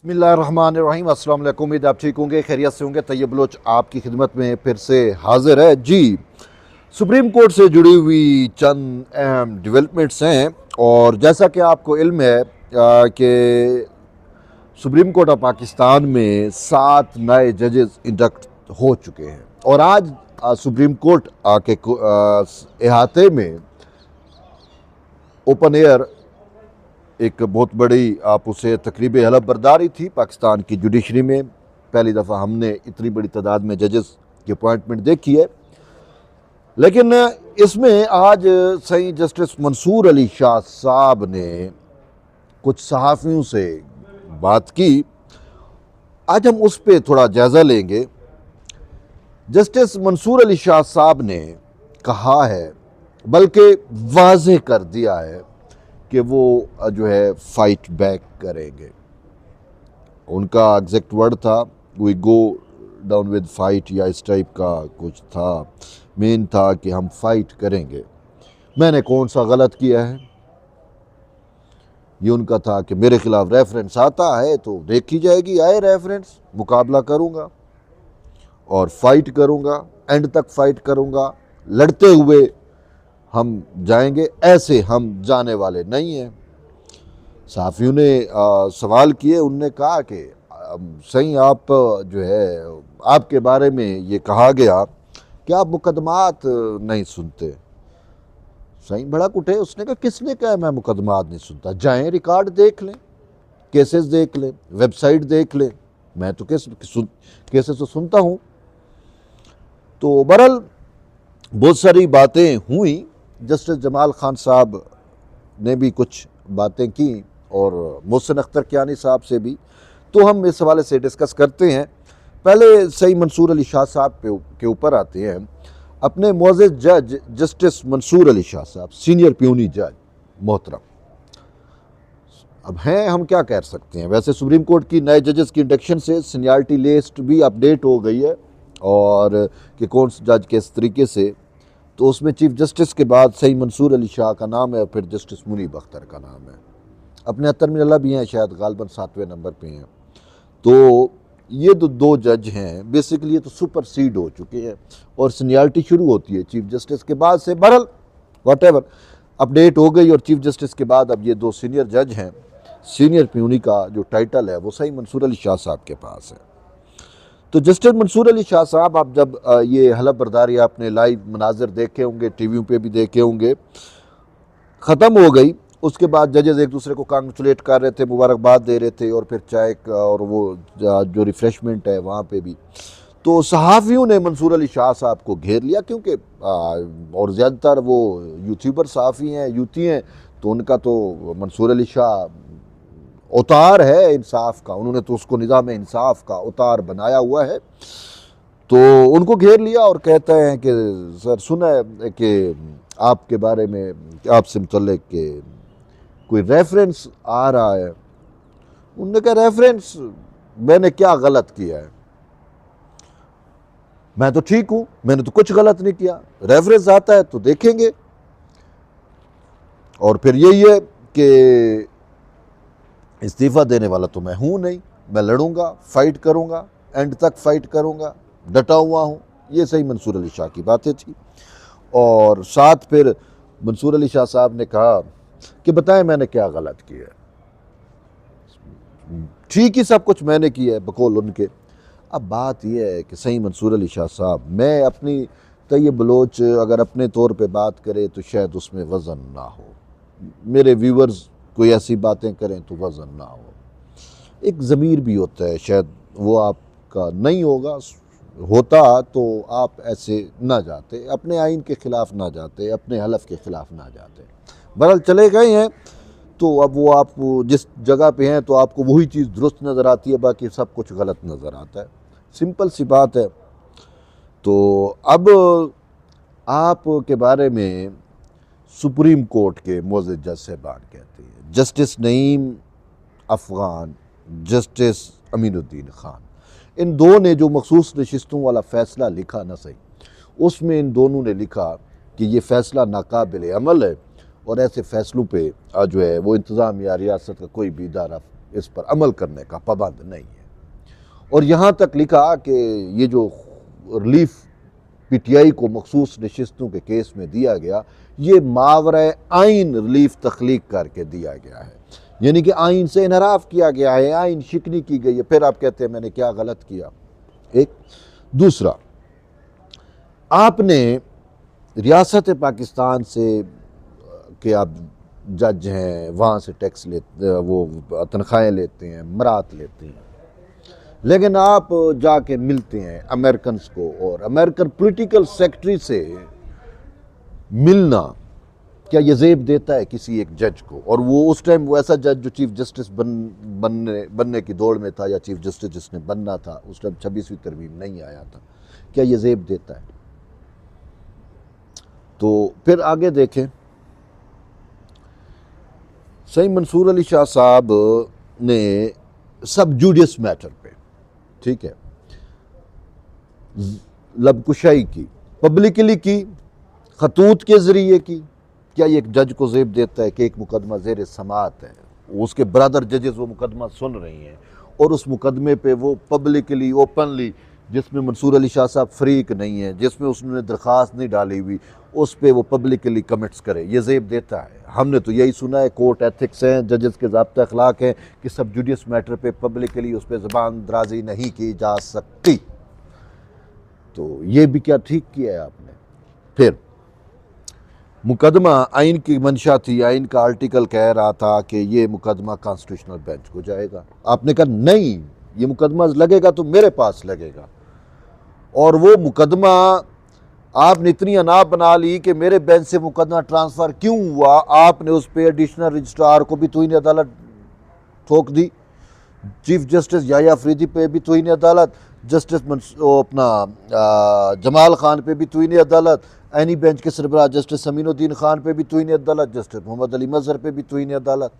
बिस्मिल्लाहिर्रहमानिर्रहीम। अस्सलाम वालेकुम। उम्मीद आप ठीक होंगे, खैरियत से होंगे। तैयब बलोच आपकी खिदमत में फिर से हाजिर है जी। सुप्रीम कोर्ट से जुड़ी हुई चंद अहम डेवलपमेंट्स हैं और जैसा कि आपको इल्म है कि सुप्रीम कोर्ट ऑफ पाकिस्तान में 7 नए जजेस इंडक्ट हो चुके हैं और आज सुप्रीम कोर्ट के अहाते में ओपन एयर एक बहुत बड़ी आप उसे तकरीब हलफ बरदारी थी पाकिस्तान की जुडिशरी में। पहली दफ़ा हमने इतनी बड़ी तादाद में जजेस की अपॉइंटमेंट देखी है, लेकिन इसमें आज सही जस्टिस मंसूर अली शाह साहब ने कुछ सहाफ़ियों से बात की। आज हम उस पर थोड़ा जायज़ा लेंगे। जस्टिस मंसूर अली शाह साहब ने कहा है, बल्कि वाज़ेह कर दिया है कि वो जो है फाइट बैक करेंगे। उनका एग्जैक्ट वर्ड था we go down with fight, या इस टाइप का कुछ था। मेन था कि हम फाइट करेंगे। मैंने कौन सा गलत किया है, ये उनका था कि मेरे खिलाफ रेफरेंस आता है तो देखी जाएगी, आए रेफरेंस, मुकाबला करूंगा और फाइट करूंगा, एंड तक फाइट करूंगा, लड़ते हुए हम जाएंगे, ऐसे हम जाने वाले नहीं हैं। सहाफ़ियों ने सवाल किए। उनने कहा कि सही आप जो है आपके बारे में ये कहा गया कि आप मुकदमात नहीं सुनते। सही भड़क उठे। उसने कहा किसने कहा मैं मुकदमात नहीं सुनता? जाएं रिकॉर्ड देख लें, केसेस देख लें, वेबसाइट देख लें। मैं तो केसेस तो सुनता हूँ। तो बहरहाल बहुत सारी बातें हुई। जस्टिस जमाल खान साहब ने भी कुछ बातें की और मोहसिन अख्तर कियानी साहब से भी। तो हम इस हवाले से डिस्कस करते हैं। पहले सही मंसूर अली शाह साहब के ऊपर आते हैं। अपने मोअज़्ज़ज़ जज जस्टिस मंसूर अली शाह साहब, सीनियर प्यूनी जज मोहतरम। अब हैं, हम क्या कह सकते हैं। वैसे सुप्रीम कोर्ट की नए जजेस की इंडक्शन से सीनियरिटी लिस्ट भी अपडेट हो गई है और कि कौन से जज किस तरीके से। तो उसमें चीफ जस्टिस के बाद सही मंसूर अली शाह का नाम है, फिर जस्टिस मुनीब अख्तर का नाम है। अपने अतर मिनल्ला भी हैं, शायद गालबन 7वें नंबर पे हैं। तो ये दो जज हैं, बेसिकली ये तो सुपरसीड हो चुके हैं और सीनियरिटी शुरू होती है चीफ जस्टिस के बाद से। बहरहाल व्हाटएवर अपडेट हो गई और चीफ जस्टिस के बाद अब ये 2 सीनियर जज हैं। सीनियर प्यूनी का जो टाइटल है वो सही मंसूर अली शाह साहब के पास है। तो जस्टिस मंसूर अली शाह साहब, आप जब ये हलफ बरदारी आपने लाइव मनाजिर देखे होंगे, टीवी पे भी देखे होंगे, ख़त्म हो गई। उसके बाद जजेस एक दूसरे को कांग्रेचुलेट कर रहे थे, मुबारकबाद दे रहे थे और फिर चाय और वो जो रिफ़्रेशमेंट है वहाँ पे भी। तो सहाफ़ियों ने मंसूर अली शाह साहब को घेर लिया, क्योंकि और ज़्यादातर वो यूट्यूबर सहाफ़ी हैं, यूती हैं। तो उनका तो मंसूर अली शाह उतार है इंसाफ का, उन्होंने तो उसको निज़ाम इंसाफ का उतार बनाया हुआ है। तो उनको घेर लिया और कहते हैं कि सर सुना है कि आपके बारे में, आपसे मुतल्लिक के कोई रेफरेंस आ रहा है। उन्होंने कहा रेफरेंस, मैंने क्या गलत किया है? मैं तो ठीक हूं, मैंने तो कुछ गलत नहीं किया। रेफरेंस आता है तो देखेंगे। और फिर यही है कि इस्तीफ़ा देने वाला तो मैं हूँ नहीं, मैं लड़ूंगा, फाइट करूंगा, एंड तक फाइट करूंगा, डटा हुआ हूँ। ये सही मंसूर अली शाह की बातें थी। और साथ फिर मंसूर अली शाह साहब ने कहा कि बताएं मैंने क्या गलत किया है। ठीक ही सब कुछ मैंने किया है बकौल उनके। अब बात यह है कि सही मंसूर अली शाह साहब, मैं अपनी तैयब बलोच अगर अपने तौर पे बात करे तो शायद उसमें वज़न ना हो, मेरे व्यूवर्स कोई ऐसी बातें करें तो वज़न ना हो। एक ज़मीर भी होता है, शायद वो आपका नहीं होगा, होता तो आप ऐसे ना जाते, अपने आइन के ख़िलाफ़ ना जाते, अपने हलफ के ख़िलाफ़ ना जाते। बहरहाल चले गए हैं तो अब वो आप जिस जगह पे हैं तो आपको वही चीज़ दुरुस्त नज़र आती है, बाकी सब कुछ गलत नज़र आता है। सिंपल सी बात है। तो अब आप के बारे में सुप्रीम कोर्ट के मोअज़्ज़ज़ जज साहबान कहते हैं, जस्टिस नईम अफ़गान, जस्टिस अमीनुद्दीन ख़ान, इन दो ने जो मखसूस नशिस्तों वाला फ़ैसला लिखा ना सही, उसमें इन दोनों ने लिखा कि ये फ़ैसला नाकाबिल अमल है और ऐसे फ़ैसलों पे जो है वो इंतज़ाम या रियासत का कोई भी इदारा इस पर अमल करने का पाबंद नहीं है। और यहाँ तक लिखा कि ये जो रिलीफ पीटीआई को मखसूस नशिस्तों के केस में दिया गया, ये मावरे आइन रिलीफ तख्लीक करके दिया गया है, यानी कि आइन से इनहराफ किया गया है, आइन शिकनी की गई है। फिर आप कहते हैं मैंने क्या गलत किया। एक दूसरा, आपने रियासत पाकिस्तान से कि आप जज हैं, वहाँ से टैक्स लेते, वो तनख्वाहें लेते हैं, मरात लेते हैं, लेकिन आप जाके मिलते हैं अमेरिकन को, और अमेरिकन पॉलिटिकल सेक्रेटरी से मिलना क्या ये जेब देता है किसी एक जज को? और वो उस टाइम वो ऐसा जज जो चीफ जस्टिस बनने की दौड़ में था, या चीफ जस्टिस जिसने बनना था, उस टाइम 26वीं तरमीम नहीं आया था, क्या ये जेब देता है? तो फिर आगे देखें, सही मंसूर अली शाह साहब ने सब जुडिस मैटर पे, ठीक है, लबकुशाई की, पब्लिकली की, खतूत के ज़रिए की। क्या ये एक जज को जेब देता है कि एक मुकदमा ज़ेर समाअत है, उसके ब्रदर जजेस वो मुकदमा सुन रही हैं, और उस मुकदमे पे वो पब्लिकली ओपनली, जिसमें मंसूर अली शाह साहब फ्रीक नहीं है, जिसमें उसने दरख्वास्त नहीं डाली हुई, उस पर वो पब्लिकली कमिट्स करे, ये जेब देता है? हमने तो यही सुना है, कोर्ट एथिक्स हैं, जजेस के ज़ाब्ता अखलाक हैं कि सब जुडिस मैटर पे पब्लिकली उस पर ज़बान दराजी नहीं की जा सकती। तो ये भी क्या ठीक किया है आपने? फिर मुकदमा आइन की मंशा थी, आइन का आर्टिकल कह रहा था कि ये मुकदमा कॉन्स्टिट्यूशनल बेंच को जाएगा। आपने कहा नहीं, ये मुकदमा लगेगा तो मेरे पास लगेगा, और वो मुकदमा आपने इतनी अनाप बना ली कि मेरे बेंच से मुकदमा ट्रांसफ़र क्यों हुआ, आपने उस पर एडिशनल रजिस्ट्रार को भी तौहीन अदालत ठोक दी, चीफ जस्टिस याह्या अफरीदी पे भी तौहीन अदालत, जस्टिस अपना जमाल खान पे भी तौहीन अदालत, एनी बेंच के सरबराह जस्टिस समीनुद्दीन खान पे भी तौहीन अदालत, जस्टिस मोहम्मद अली मजहर पे भी तौहीन अदालत।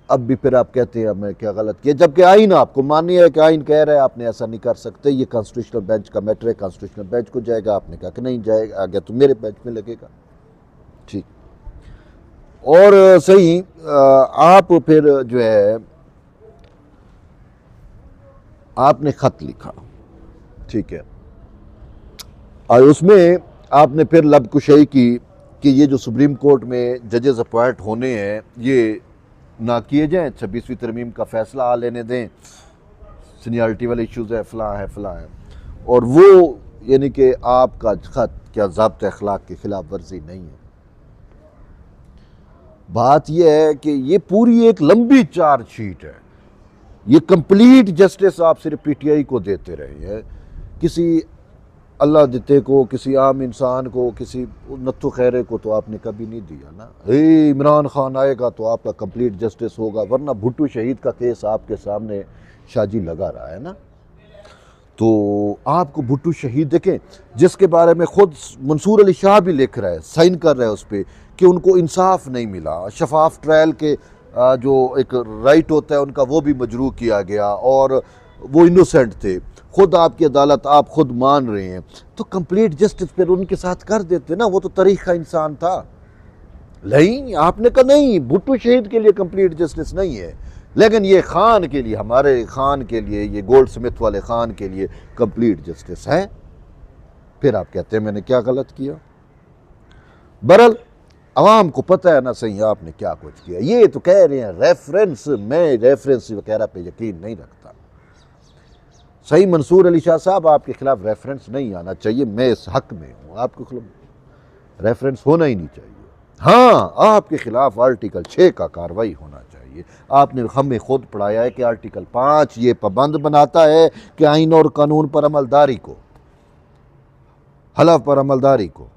अब भी फिर आप कहते हैं मैं क्या गलत किया, जबकि आइन आपको मान्य है कि आइन कह रहा है आपने ऐसा नहीं कर सकते, ये कॉन्स्टिट्यूशनल बेंच का मैटर है, कॉन्स्टिट्यूशनल बेंच को जाएगा। आपने कहा कि नहीं जाएगा, आ गया तो मेरे बेंच में लगेगा, ठीक। और सही, आप फिर जो है आपने खत लिखा, ठीक है, और उसमें आपने फिर लबकुशाई की कि ये जो सुप्रीम कोर्ट में जजेस अपॉइंट होने हैं ये ना किए जाएं, 26वीं तरमीम का फैसला आ लेने दें, सीनियरिटी वाले इश्यूज़ है, फ़लाँ है फ़लाँ है। और वो यानी कि आपका ख़त क्या ज़ाब्ते अखलाक की खिलाफ वर्जी नहीं है? बात यह है कि ये पूरी एक लंबी चार्जशीट है, ये कंप्लीट जस्टिस आप सिर्फ पीटीआई को देते रहे हैं, किसी अल्लाह देते को, किसी आम इंसान को, किसी नत्थु खैरे को तो आपने कभी नहीं दिया ना। इमरान खान आएगा तो आपका कंप्लीट जस्टिस होगा, वरना भुट्टो शहीद का केस आपके सामने शाजी लगा रहा है ना। तो आपको भुट्टो शहीद देखें, जिसके बारे में खुद मंसूर अली शाह भी लिख रहा है, साइन कर रहा है उस पर कि उनको इंसाफ नहीं मिला, शफाफ ट्रायल के जो एक राइट होता है उनका वो भी मजरू किया गया, और वो इनोसेंट थे, खुद आपकी अदालत आप खुद मान रहे हैं, तो कंप्लीट जस्टिस फिर उनके साथ कर देते ना, वो तो तारीख का इंसान था। नहीं, आपने कहा नहीं, भुट्टो शहीद के लिए कंप्लीट जस्टिस नहीं है, लेकिन ये खान के लिए, हमारे खान के लिए, ये गोल्ड स्मिथ वाले खान के लिए कंप्लीट जस्टिस है। फिर आप कहते हैं मैंने क्या गलत किया? बहरहाल आवाम को पता है ना सही आपने क्या कुछ किया। ये तो कह रहे हैं रेफरेंस, मैं रेफरेंस वगैरह पे यकीन नहीं रखता। सही मंसूर अली शाह साहब, आपके खिलाफ रेफरेंस नहीं आना चाहिए, मैं इस हक में हूँ, आपके खिलाफ रेफरेंस होना ही नहीं चाहिए। हाँ, आपके खिलाफ आर्टिकल 6 का कार्रवाई होना चाहिए। आपने हमें खुद पढ़ाया है कि आर्टिकल 5 ये पाबंद बनाता है कि आइन और कानून पर अमलदारी को, हलफ पर अमलदारी को,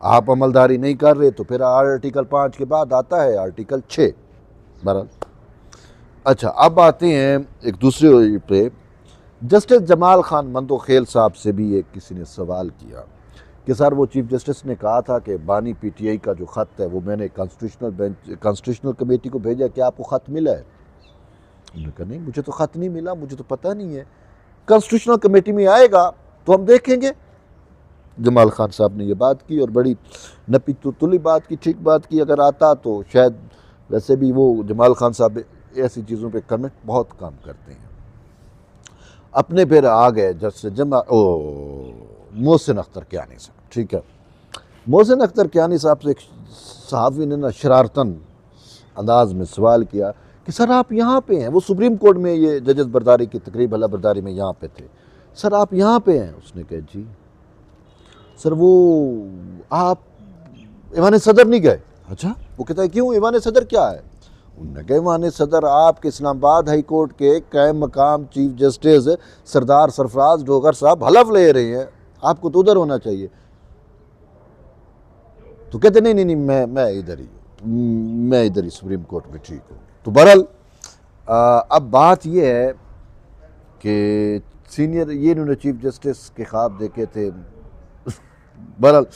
आप अमलदारी नहीं कर रहे तो फिर आर्टिकल 5 के बाद आता है आर्टिकल 6। बहरहाल अच्छा, अब आते हैं एक दूसरे पे। जस्टिस जमाल खान मंदोखेल साहब से भी एक किसी ने सवाल किया कि सर वो चीफ जस्टिस ने कहा था कि बानी पीटीआई का जो ख़त है वो मैंने कॉन्स्टिट्यूशनल कमेटी को भेजा, क्या आपको ख़त मिला है? उन्होंने कहा नहीं, मुझे तो ख़त नहीं मिला, मुझे तो पता नहीं है, कॉन्स्टिट्यूशनल कमेटी में आएगा तो हम देखेंगे। जमाल खान साहब ने ये बात की और बड़ी नपी तुली बात की, ठीक बात की। अगर आता तो शायद, वैसे भी वो जमाल खान साहब ऐसी चीज़ों पे कमेंट बहुत कम करते हैं। अपने फिर आ गए जस्टिस मोहसिन अख्तर कियानी साहब। ठीक है, मोहसिन अख्तर कियानी साहब से एक सहाफ़ी ने ना शरारतन अंदाज में सवाल किया कि सर आप यहाँ पे हैं, वो सुप्रीम कोर्ट में ये जजेस बरदारी की तकरीब हला बरदारी में यहाँ पे थे, सर आप यहाँ पे हैं। उसने कहा जी सर वो आप ईवान सदर नहीं गए। अच्छा, वो कहता है क्यों, ईवान सदर क्या है? उन्होंने कहा ईवान सदर आपके इस्लामाबाद हाई कोर्ट के कायम मकाम चीफ जस्टिस सरदार सरफराज डोगर साहब हलफ ले रहे हैं, आपको तो उधर होना चाहिए। तो कहते नहीं नहीं नहीं मैं इधर ही सुप्रीम कोर्ट में ठीक हूँ। तो बहरहाल अब बात यह है कि सीनियर ये इन्होंने चीफ जस्टिस के ख्वाब देखे थे। बहरहाल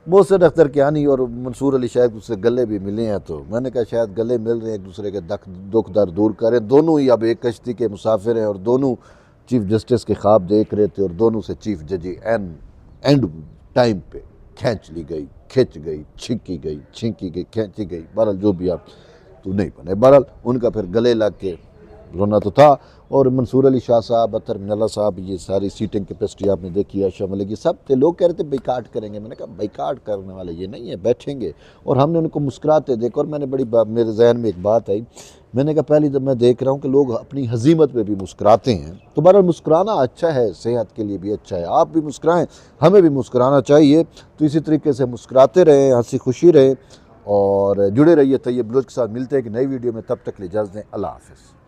मोहसिन अख्तर कियानी और मंसूर अली शायद दूसरे गले भी मिले हैं, तो मैंने कहा शायद गले मिल रहे हैं, एक दूसरे के दुख दर्द दूर करें। दोनों ही अब एक कश्ती के मुसाफिर हैं और दोनों चीफ जस्टिस के ख्वाब देख रहे थे और दोनों से चीफ जजी एंड टाइम पे खींच ली गई, खिंच गई, छींकी गई, खींची गई। बहरहाल जो भी आप तो नहीं बने। बहरहाल उनका फिर गले लग के रोना तो था। और मंसूर अली शाह साहब, अतर मिनल्ला साहब, ये सारी सीटिंग कैपेसिटी आपने देखी, आयशा मलिक, ये सब थे। लोग कह रहे थे बाइकाट करेंगे, मैंने कहा बाइकाट करने वाले ये नहीं है, बैठेंगे। और हमने उनको मुस्कुराते देखा और मैंने मेरे जहन में एक बात आई, मैंने कहा पहली जब मैं देख रहा हूँ कि लोग अपनी हजीमत पे भी मुस्कुराते हैं, तो बहरहाल मुस्कुराना अच्छा है, सेहत के लिए भी अच्छा है। आप भी मुस्कुराएं, हमें भी मुस्कुराना चाहिए। तो इसी तरीके से मुस्कुराते रहें, हंसी खुशी रहे और जुड़े रहिए तैयब बलोच के साथ। मिलते हैं एक नई वीडियो में, तब तक ले इजाज़त दें। अल्लाह हाफ़िज़।